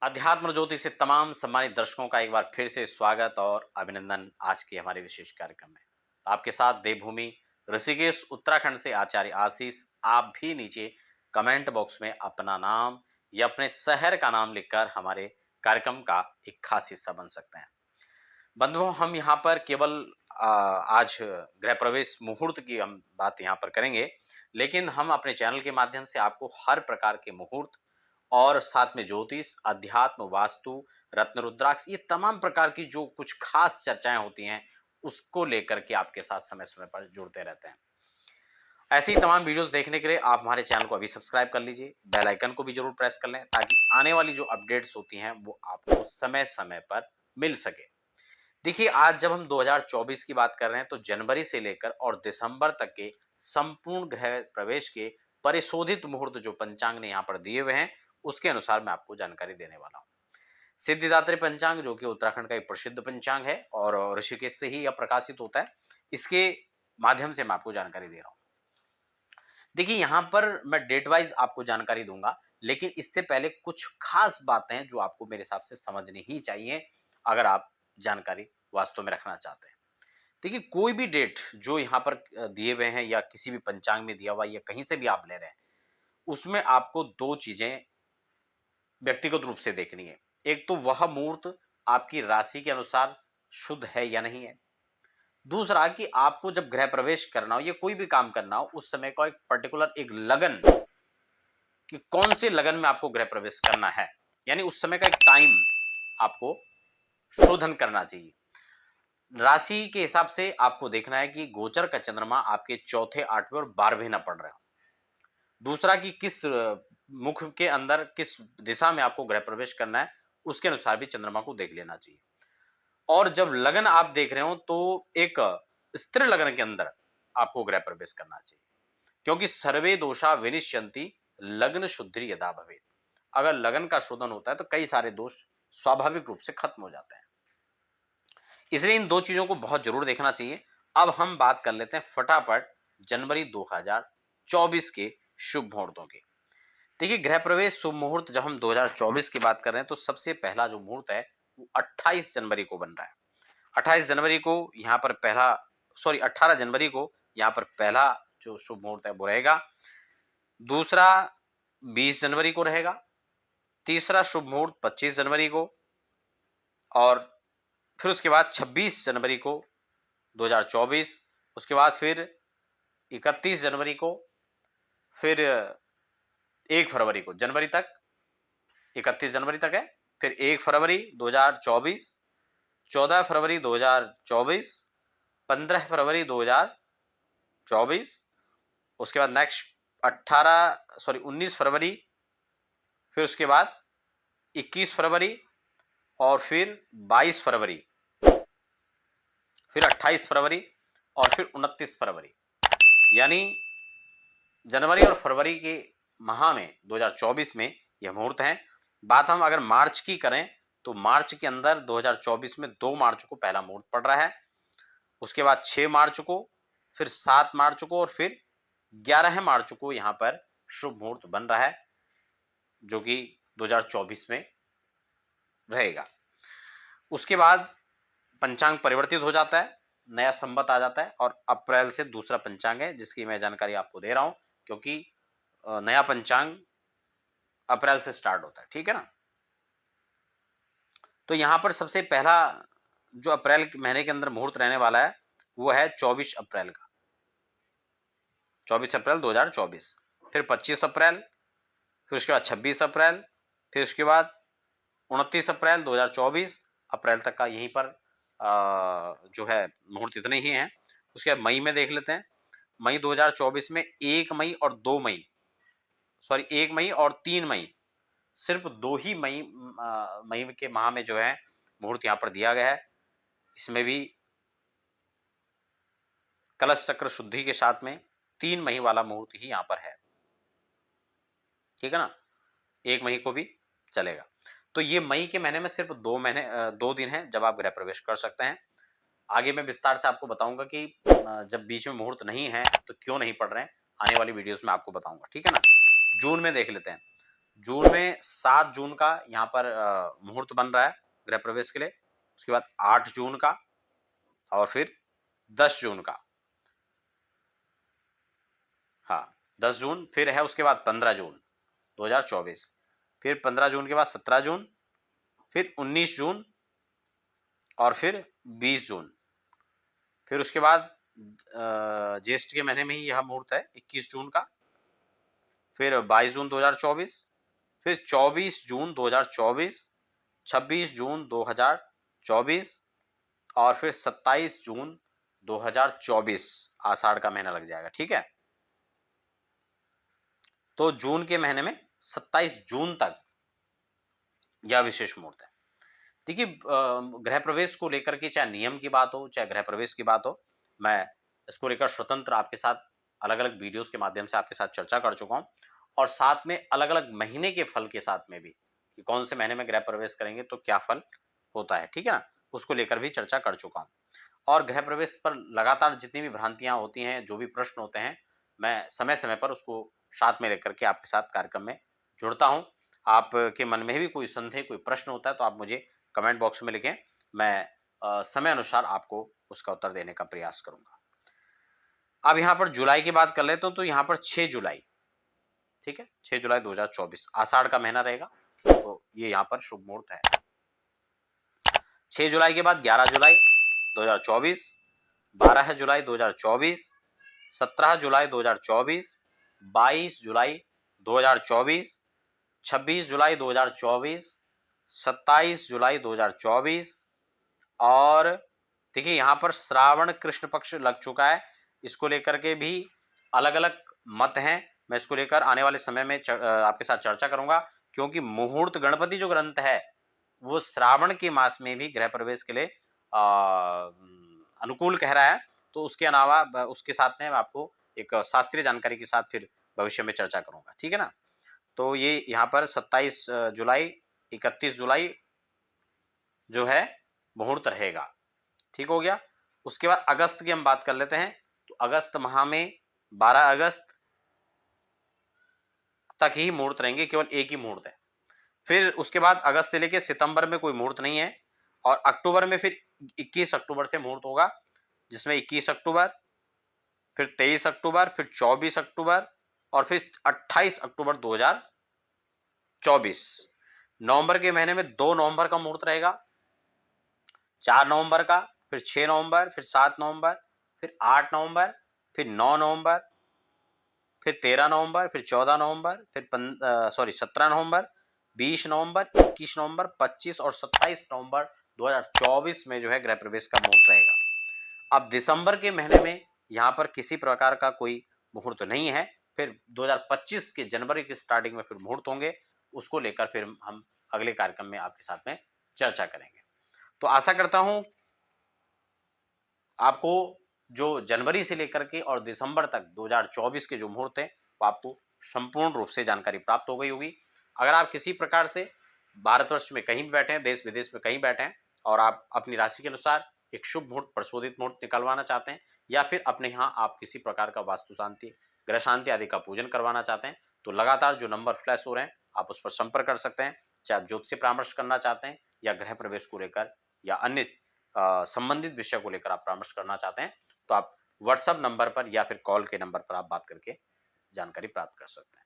अध्यात्म ज्योति से तमाम सम्मानित दर्शकों का एक बार फिर से स्वागत और अभिनंदन आज के हमारे विशेष कार्यक्रम में। आपके साथ देवभूमि ऋषिकेश उत्तराखंड से आचार्य आशीष। आप भी नीचे कमेंट बॉक्स में अपना नाम या अपने शहर का नाम लिखकर हमारे कार्यक्रम का एक खास हिस्सा बन सकते हैं। बंधुओं, हम यहाँ पर केवल आज गृह प्रवेश मुहूर्त की हम बात यहाँ पर करेंगे, लेकिन हम अपने चैनल के माध्यम से आपको हर प्रकार के मुहूर्त और साथ में ज्योतिष, अध्यात्म, वास्तु, रत्न रुद्राक्ष, ये तमाम प्रकार की जो कुछ खास चर्चाएं होती हैं, उसको लेकर के आपके साथ समय समय पर जुड़ते रहते हैं। ऐसी ही तमाम वीडियोस देखने के लिए आप हमारे चैनल को अभी सब्सक्राइब कर लीजिए, बेल आइकन को भी जरूर प्रेस कर लें ताकि आने वाली जो अपडेट्स होती हैं वो आपको समय समय पर मिल सके। देखिए, आज जब हम 2024 की बात कर रहे हैं तो जनवरी से लेकर और दिसंबर तक के संपूर्ण गृह प्रवेश के परिशोधित मुहूर्त जो पंचांग ने यहाँ पर दिए हुए हैं, उसके अनुसार मैं आपको जानकारी देने वाला हूँ। सिद्धिदात्री पंचांग जो कि उत्तराखंड का एक प्रसिद्ध पंचांग है और ऋषिकेश से ही यह प्रकाशित होता है, इसके माध्यम से मैं आपको जानकारी दे रहा हूँ। देखिए, यहाँ पर मैं डेट वाइज आपको जानकारी दूंगा, लेकिन इससे पहले कुछ खास बातें हैं जो आपको मेरे हिसाब से समझनी ही चाहिए अगर आप जानकारी वास्तव में रखना चाहते हैं। देखिए, कोई भी डेट जो यहाँ पर दिए हुए हैं या किसी भी पंचांग में दिया हुआ या कहीं से भी आप ले रहे हैं, उसमें आपको दो चीजें व्यक्तिगत रूप से देखनी है। एक तो वह मुहूर्त आपकी राशि के अनुसार शुद्ध है या नहीं है। दूसरा कि आपको जब गृह प्रवेश करना हो या कोई भी काम करना हो, उस समय का एक पर्टिकुलर एक लगन, कि कौन से लगन में आपको गृह प्रवेश करना है, यानी उस समय का एक टाइम आपको शोधन करना चाहिए। राशि के हिसाब से आपको देखना है कि गोचर का चंद्रमा आपके चौथे, आठवें और 12वें ना पड़ रहे हो। दूसरा कि किस मुख के अंदर किस दिशा में आपको गृह प्रवेश करना है, उसके अनुसार भी चंद्रमा को देख लेना चाहिए। और जब लगन आप देख रहे हो तो एक स्थिर लगन के अंदर आपको गृह प्रवेश करना चाहिए, क्योंकि सर्वे दोषा विनिश्यन्ति लग्न शुद्धि यदा भवेत्। अगर लगन का शोधन होता है तो कई सारे दोष स्वाभाविक रूप से खत्म हो जाते हैं। इसलिए इन दो चीजों को बहुत जरूर देखना चाहिए। अब हम बात कर लेते हैं फटाफट जनवरी 2024 के शुभ मुहूर्तों की। देखिए, गृह प्रवेश शुभ मुहूर्त जब हम 2024 की बात कर रहे हैं तो सबसे पहला जो मुहूर्त है वो 28 जनवरी को बन रहा है। 28 जनवरी को यहाँ पर पहला, सॉरी 18 जनवरी को यहाँ पर पहला जो शुभ मुहूर्त है वो रहेगा। दूसरा 20 जनवरी को रहेगा। तीसरा शुभ मुहूर्त 25 जनवरी को, और फिर उसके बाद 26 जनवरी को 2024, उसके बाद फिर 31 जनवरी को, फिर 1 फरवरी को, जनवरी तक 31 जनवरी तक है, फिर 1 फरवरी 2024, 14 फरवरी 2024, 15 फरवरी 2024, उसके बाद नेक्स्ट 19 फरवरी, फिर उसके बाद 21 फरवरी, और फिर 22 फरवरी, फिर 28 फरवरी, और फिर 29 फरवरी। यानी जनवरी और फरवरी के माह में 2024 में यह मुहूर्त हैं। बात हम अगर मार्च की करें तो मार्च के अंदर 2024 में 2 मार्च को पहला मुहूर्त पड़ रहा है, उसके बाद 6 मार्च को, फिर 7 मार्च को, और फिर 11 मार्च को यहाँ पर शुभ मुहूर्त बन रहा है, जो कि 2024 में रहेगा। उसके बाद पंचांग परिवर्तित हो जाता है, नया संवत आ जाता है, और अप्रैल से दूसरा पंचांग है जिसकी मैं जानकारी आपको दे रहा हूं, क्योंकि नया पंचांग अप्रैल से स्टार्ट होता है, ठीक है ना। तो यहां पर सबसे पहला जो अप्रैल महीने के अंदर मुहूर्त रहने वाला है वो है 24 अप्रैल का, 24 अप्रैल 2024, फिर 25 अप्रैल, फिर उसके बाद 26 अप्रैल, फिर उसके बाद 29 अप्रैल 2024, अप्रैल तक का यहीं पर जो है मुहूर्त इतने ही हैं। उसके बाद मई में देख लेते हैं। मई 2024 में 1 मई और 2 मई, सॉरी 1 मई और 3 मई, सिर्फ 2 ही मई के माह में जो है मुहूर्त यहाँ पर दिया गया है। इसमें भी कलश चक्र शुद्धि के साथ में 3 मई वाला मुहूर्त ही यहाँ पर है, ठीक है ना। 1 मई को भी चलेगा। तो ये मई के महीने में सिर्फ 2 दिन है जब आप गृह प्रवेश कर सकते हैं। आगे मैं विस्तार से आपको बताऊंगा कि जब बीच में मुहूर्त नहीं है तो क्यों नहीं पड़ रहे हैं, आने वाली वीडियोस में आपको बताऊंगा, ठीक है ना। जून में देख लेते हैं। जून में 7 जून का यहाँ पर मुहूर्त बन रहा है गृह प्रवेश के लिए। उसके बाद 8 जून का और फिर 10 जून का। हाँ, 10 जून फिर है, उसके बाद 15 जून 2024, फिर 15 जून के बाद 17 जून, फिर 19 जून और फिर 20 जून। फिर उसके बाद ज्येष्ठ के महीने में ही यह मुहूर्त है 21 जून का, फिर 22 जून 2024, फिर 24 जून 2024, 26 जून 2024 और फिर 27 जून 2024 आषाढ़ का महीना लग जाएगा। ठीक है, तो जून के महीने में 27 जून तक यह विशेष मुहूर्त है। देखिए, गृह प्रवेश को लेकर के चाहे नियम की बात हो चाहे गृह प्रवेश की बात हो, मैं इसको लेकर स्वतंत्र आपके साथ अलग अलग वीडियोस के माध्यम से आपके साथ चर्चा कर चुका हूं, और साथ में अलग अलग महीने के फल के साथ में भी कि कौन से महीने में गृह प्रवेश करेंगे तो क्या फल होता है, ठीक है ना, उसको लेकर भी चर्चा कर चुका हूं। और गृह प्रवेश पर लगातार जितनी भी भ्रांतियां होती हैं, जो भी प्रश्न होते हैं, मैं समय समय पर उसको साथ में लेकर के आपके साथ कार्यक्रम में जुड़ता हूं। आपके मन में भी कोई संदेह, कोई प्रश्न होता है तो आप मुझे कमेंट बॉक्स में लिखें, मैं समय अनुसार आपको उसका उत्तर देने का प्रयास करूंगा। अब यहाँ पर जुलाई की बात कर लेते हो तो यहाँ पर 6 जुलाई, ठीक है, 6 जुलाई 2024 आषाढ़ का महीना रहेगा, तो ये यहाँ पर शुभ मुहूर्त है। 6 जुलाई के बाद 11 जुलाई 2024, 12 जुलाई 2024, 17 जुलाई 2024, 22 जुलाई 2024, 26 जुलाई 2024, 27 जुलाई 2024 और देखिए यहाँ पर श्रावण कृष्ण पक्ष लग चुका है। इसको लेकर के भी अलग अलग मत हैं, मैं इसको लेकर आने वाले समय में आपके साथ चर्चा करूंगा, क्योंकि मुहूर्त गणपति जो ग्रंथ है वो श्रावण के मास में भी गृह प्रवेश के लिए अनुकूल कह रहा है। तो उसके अलावा उसके साथ में आपको एक शास्त्रीय जानकारी के साथ फिर भविष्य में चर्चा करूंगा, ठीक है ना। तो ये यहाँ पर 27 जुलाई 31 जुलाई जो है मुहूर्त रहेगा, ठीक हो गया। उसके बाद अगस्त की हम बात कर लेते हैं, तो अगस्त माह में 12 अगस्त तक ही मुहूर्त रहेंगे, केवल एक ही मुहूर्त है। फिर उसके बाद अगस्त से लेकर सितंबर में कोई मुहूर्त नहीं है, और अक्टूबर में फिर 21 अक्टूबर से मुहूर्त होगा, जिसमें 21 अक्टूबर, फिर 23 अक्टूबर, फिर 24 अक्टूबर और फिर 28 अक्टूबर 2024। नवंबर के महीने में 2 नवंबर का मुहूर्त रहेगा, 4 नवंबर का, फिर 6 नवंबर, फिर 7 नवंबर, फिर 8 नवंबर, फिर 9 नवंबर, फिर 13 नवंबर, फिर 14 नवंबर, फिर 17 नवंबर, 20 नवंबर, 21 नवंबर, 25 और 27 नवंबर 2024 में जो है गृह प्रवेश का मुहूर्त रहेगा। अब दिसंबर के महीने में यहाँ पर किसी प्रकार का कोई मुहूर्त नहीं है, फिर 2025 के जनवरी की स्टार्टिंग में फिर मुहूर्त होंगे, उसको लेकर फिर हम अगले कार्यक्रम में आपके साथ में चर्चा करेंगे। तो आशा करता हूं आपको जो जनवरी से लेकर के और दिसंबर तक 2024 के जो मुहूर्त हैं वो आपको संपूर्ण रूप से जानकारी प्राप्त हो गई होगी। अगर आप किसी प्रकार से भारतवर्ष में कहीं भी बैठे हैं, देश विदेश में कहीं बैठे हैं, और आप अपनी राशि के अनुसार एक शुभ मुहूर्त, प्रशोधित मुहूर्त निकलवाना चाहते हैं, या फिर अपने यहाँ आप किसी प्रकार का वास्तु शांति, ग्रह शांति आदि का पूजन करवाना चाहते हैं, तो लगातार जो नंबर फ्लैश हो रहे हैं आप उस पर संपर्क कर सकते हैं। चाहे आप ज्योतिष परामर्श करना चाहते हैं या गृह प्रवेश को लेकर या अन्य संबंधित विषय को लेकर आप परामर्श करना चाहते हैं, तो आप व्हाट्सएप नंबर पर या फिर कॉल के नंबर पर आप बात करके जानकारी प्राप्त कर सकते हैं।